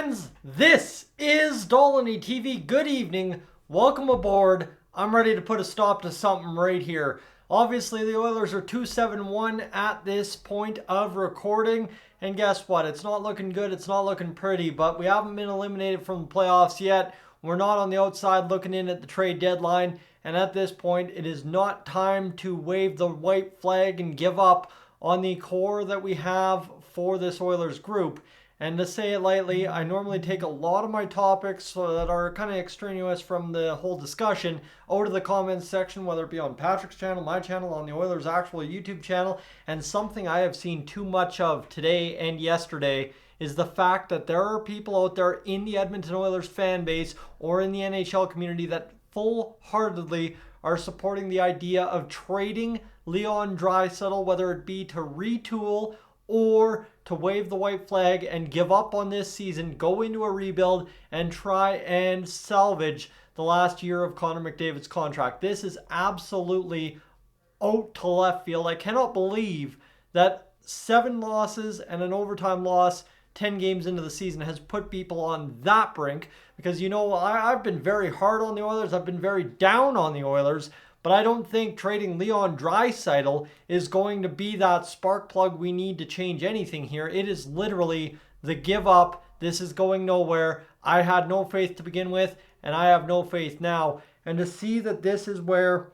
friends, this is Dolany TV. Good evening. Welcome aboard. I'm ready to put a stop to something right here. Obviously, the Oilers are 2-7-1 at this point of recording. And guess what? It's not looking good. It's not looking pretty. But we haven't been eliminated from the playoffs yet. We're not on the outside looking in at the trade deadline. And at this point, it is not time to wave the white flag and give up on the core that we have for this Oilers group. And to say it lightly, I normally take a lot of my topics that are kind of extraneous from the whole discussion over to the comments section, whether it be on Patrick's channel, my channel, on the Oilers' actual YouTube channel. And something I have seen too much of today and yesterday is the fact that there are people out there in the Edmonton Oilers fan base or in the NHL community that full-heartedly are supporting the idea of trading Leon Draisaitl, whether it be to retool or to wave the white flag and give up on this season, go into a rebuild, and try and salvage the last year of Connor McDavid's contract. This is absolutely out to left field. I cannot believe that 7 losses and an overtime loss 10 games into the season has put people on that brink. Because, you know, I've been very hard on the Oilers. I've been very down on the Oilers. But I don't think trading Leon Draisaitl is going to be that spark plug we need to change anything here. It is literally the give up. This is going nowhere. I had no faith to begin with, and I have no faith now. And to see that this is where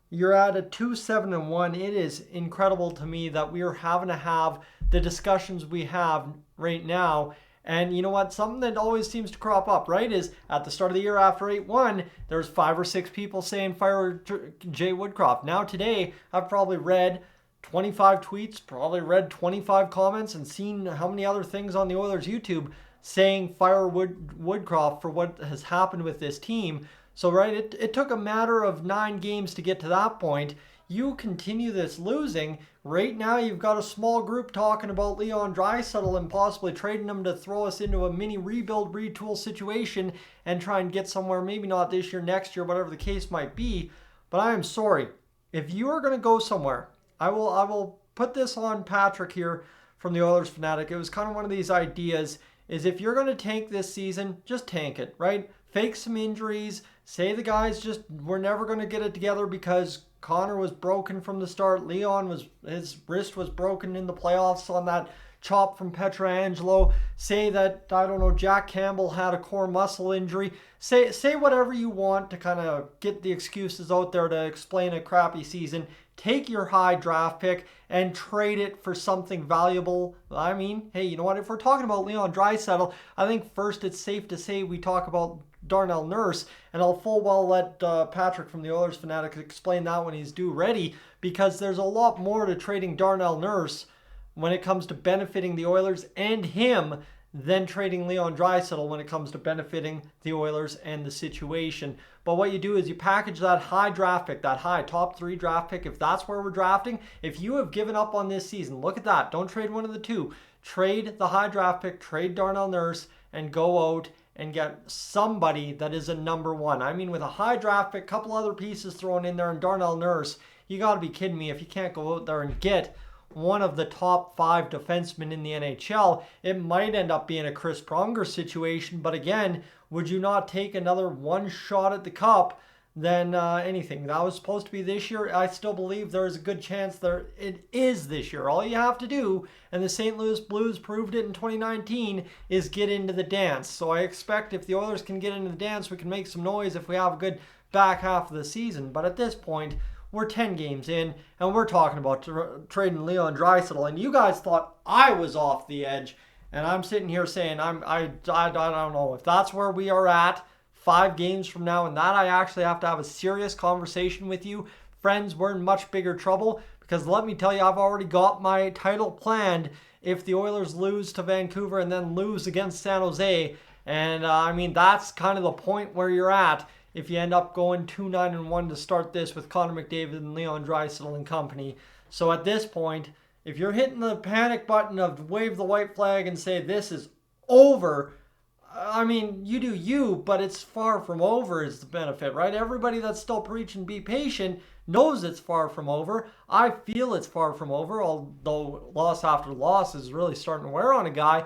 you're at a 2-7-1, it is incredible to me that we are having to have the discussions we have right now. And you know what? Something that always seems to crop up, right, is at the start of the year after 8-1, there's 5 or 6 people saying fire Jay Woodcroft. Now today, I've probably read 25 tweets, probably read 25 comments, and seen how many other things on the Oilers YouTube saying fire Woodcroft for what has happened with this team. So, right, it took a matter of 9 games to get to that point. You continue this losing. Right now, you've got a small group talking about Leon Draisaitl and possibly trading him to throw us into a mini rebuild, retool situation and try and get somewhere, maybe not this year, next year, whatever the case might be. But I am sorry. If you are going to go somewhere, I will put this on Patrick here from the Oilers Fanatic. It was kind of one of these ideas is if you're going to tank this season, just tank it, right? Fake some injuries. Say the guys just were never going to get it together because Connor was broken from the start. His wrist was broken in the playoffs on that chop from Pietrangelo. Say that, I don't know, Jack Campbell had a core muscle injury. Say whatever you want to kind of get the excuses out there to explain a crappy season. Take your high draft pick and trade it for something valuable. I mean, hey, you know what? If we're talking about Leon Draisaitl, I think first it's safe to say we talk about Darnell Nurse, and I'll full well let Patrick from the Oilers Fanatic explain that when he's due ready, because there's a lot more to trading Darnell Nurse when it comes to benefiting the Oilers and him than trading Leon Draisaitl when it comes to benefiting the Oilers and the situation. But what you do is you package that high draft pick, that high top 3 draft pick, if that's where we're drafting. If you have given up on this season, look at that. Don't trade one of the two. Trade the high draft pick, trade Darnell Nurse, and go out and get somebody that is a number 1. I mean, with a high draft pick, couple other pieces thrown in there, and Darnell Nurse, you got to be kidding me if you can't go out there and get one of the top 5 defensemen in the NHL. It might end up being a Chris Pronger situation, but again, would you not take another one shot at the cup than anything? That was supposed to be this year. I still believe there is a good chance there it is this year. All you have to do, and the St. Louis Blues proved it in 2019, is get into the dance. So I expect if the Oilers can get into the dance, we can make some noise if we have a good back half of the season. But at this point, we're 10 games in, and we're talking about trading Leon Draisaitl, and you guys thought I was off the edge, and I'm sitting here saying I don't know if that's where we are at 5 games from now, and that I actually have to have a serious conversation with you. Friends, we're in much bigger trouble, because let me tell you, I've already got my title planned if the Oilers lose to Vancouver and then lose against San Jose. And I mean, that's kind of the point where you're at if you end up going 2-9-1 to start this with Connor McDavid and Leon Draisaitl and company. So at this point, if you're hitting the panic button of wave the white flag and say this is over, I mean, you do you, but it's far from over is the benefit, right? Everybody that's still preaching be patient knows it's far from over. I feel it's far from over, although loss after loss is really starting to wear on a guy.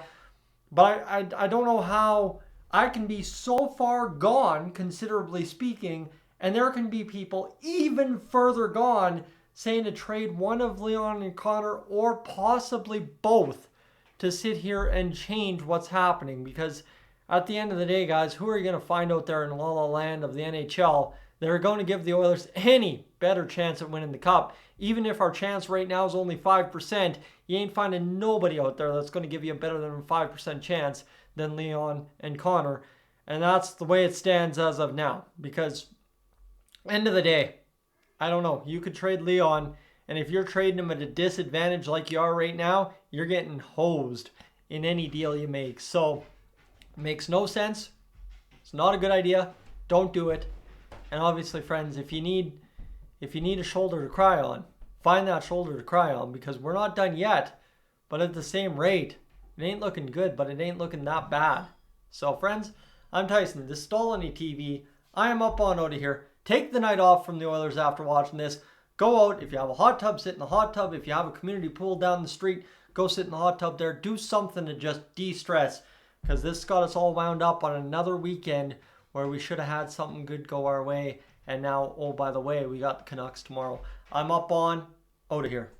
But I don't know how I can be so far gone, considerably speaking, and there can be people even further gone saying to trade one of Leon and Connor or possibly both to sit here and change what's happening. Because at the end of the day, guys, who are you going to find out there in La La Land of the NHL that are going to give the Oilers any better chance at winning the Cup? Even if our chance right now is only 5%, you ain't finding nobody out there that's going to give you a better than a 5% chance than Leon and Connor. And that's the way it stands as of now. Because, end of the day, I don't know. You could trade Leon, and if you're trading him at a disadvantage like you are right now, you're getting hosed in any deal you make. So, it makes no sense. It's not a good idea. Don't do it. And obviously, friends, if you need a shoulder to cry on, find that shoulder to cry on, because we're not done yet. But at the same rate, it ain't looking good, but it ain't looking that bad. So, friends, I'm Tyson. This is Stolony TV. I am up on out of here. Take the night off from the Oilers after watching this. Go out. If you have a hot tub, sit in the hot tub. If you have a community pool down the street, go sit in the hot tub there. Do something to just de-stress, because this got us all wound up on another weekend where we should have had something good go our way. And now, oh, by the way, we got the Canucks tomorrow. I'm up on out of here.